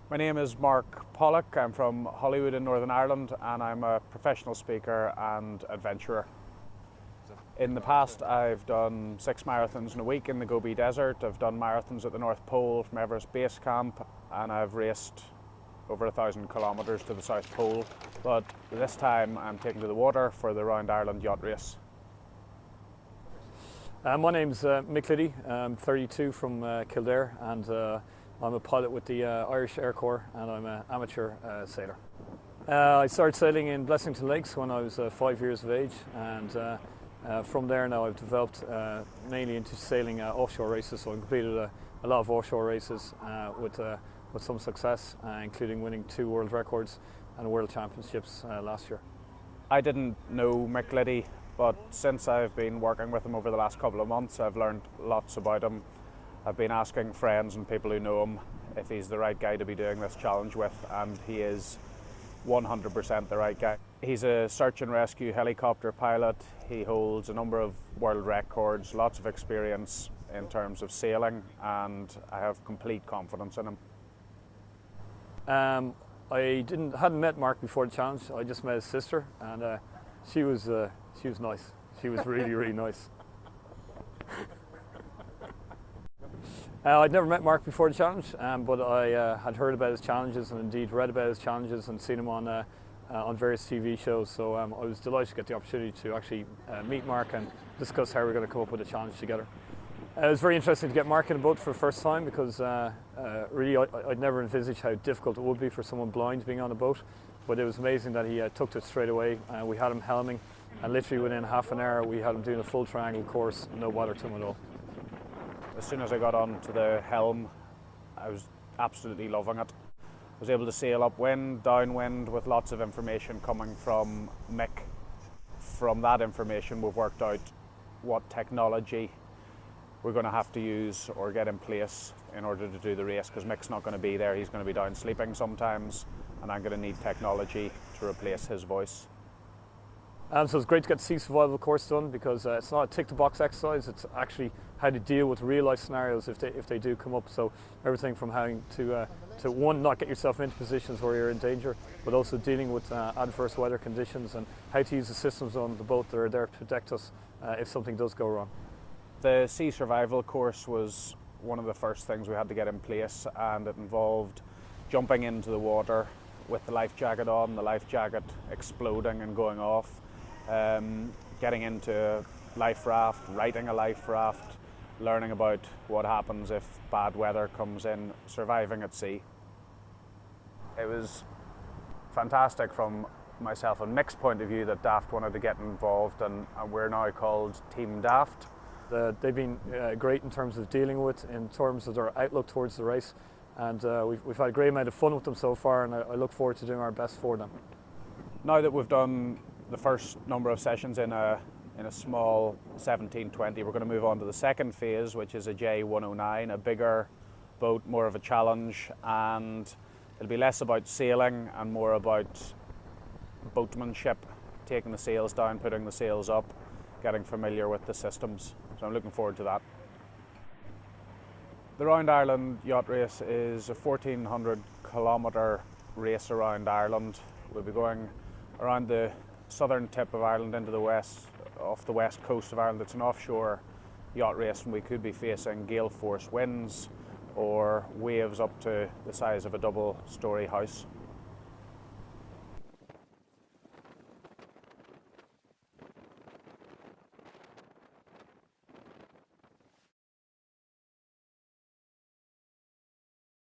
My name is Mark Pollock. I'm from Hollywood in Northern Ireland and I'm a professional speaker and adventurer. In the past I've done 6 marathons in a week in the Gobi Desert. I've done marathons at the North Pole from Everest Base Camp, and I've raced over 1,000 kilometres to the South Pole. But this time I'm taking to the water for the Round Ireland Yacht Race. My name's Mick Liddy. I'm 32 from Kildare, and I'm a pilot with the Irish Air Corps, and I'm an amateur sailor. I started sailing in Blessington Lakes when I was 5 years of age, and from there now I've developed mainly into sailing offshore races. So I've completed a lot of offshore races with some success, including winning 2 world records and world championships last year. I didn't know Mick Liddy, but since I've been working with him over the last couple of months, I've learned lots about him. I've been asking friends and people who know him if he's the right guy to be doing this challenge with, and he is 100% the right guy. He's a search and rescue helicopter pilot. He holds a number of world records, lots of experience in terms of sailing, and I have complete confidence in him. I hadn't met Mark before the challenge. I just met his sister, and she was nice. She was really, really nice. I'd never met Mark before the challenge, but I had heard about his challenges and indeed read about his challenges and seen him on various TV shows. So I was delighted to get the opportunity to actually meet Mark and discuss how we're going to come up with a challenge together. It was very interesting to get Mark in a boat for the first time because really I'd never envisaged how difficult it would be for someone blind being on a boat. But it was amazing that he took to it straight away. We had him helming, and literally within half an hour we had him doing a full triangle course, no bother to him at all. As soon as I got onto the helm, I was absolutely loving it. I was able to sail upwind, downwind with lots of information coming from Mick. From that information we've worked out what technology we're going to have to use or get in place in order to do the race, because Mick's not going to be there. He's going to be down sleeping sometimes, and I'm going to need technology to replace his voice. So it's great to get the sea survival course done, because it's not a tick-the-box exercise. It's actually how to deal with real-life scenarios if they do come up. So everything from having to one, not get yourself into positions where you're in danger, but also dealing with adverse weather conditions and how to use the systems on the boat that are there to protect us if something does go wrong. The sea survival course was one of the first things we had to get in place, and it involved jumping into the water with the life jacket on, the life jacket exploding and going off, getting into a life raft, righting a life raft, learning about what happens if bad weather comes in, surviving at sea. It was fantastic from myself and Mick's point of view that Daft wanted to get involved, and we're now called Team Daft. They've been great in terms of dealing with, in terms of their outlook towards the race, and we've had a great amount of fun with them so far, and I look forward to doing our best for them. Now that we've done the first number of sessions in a small 1720, we're going to move on to the second phase, which is a J109, a bigger boat, more of a challenge, and it'll be less about sailing and more about boatmanship, taking the sails down, putting the sails up, getting familiar with the systems. So I'm looking forward to that. The Round Ireland Yacht Race is a 1,400 kilometre race around Ireland. We'll be going around the southern tip of Ireland into the west, off the west coast of Ireland. It's an offshore yacht race, and we could be facing gale force winds or waves up to the size of a double-storey house.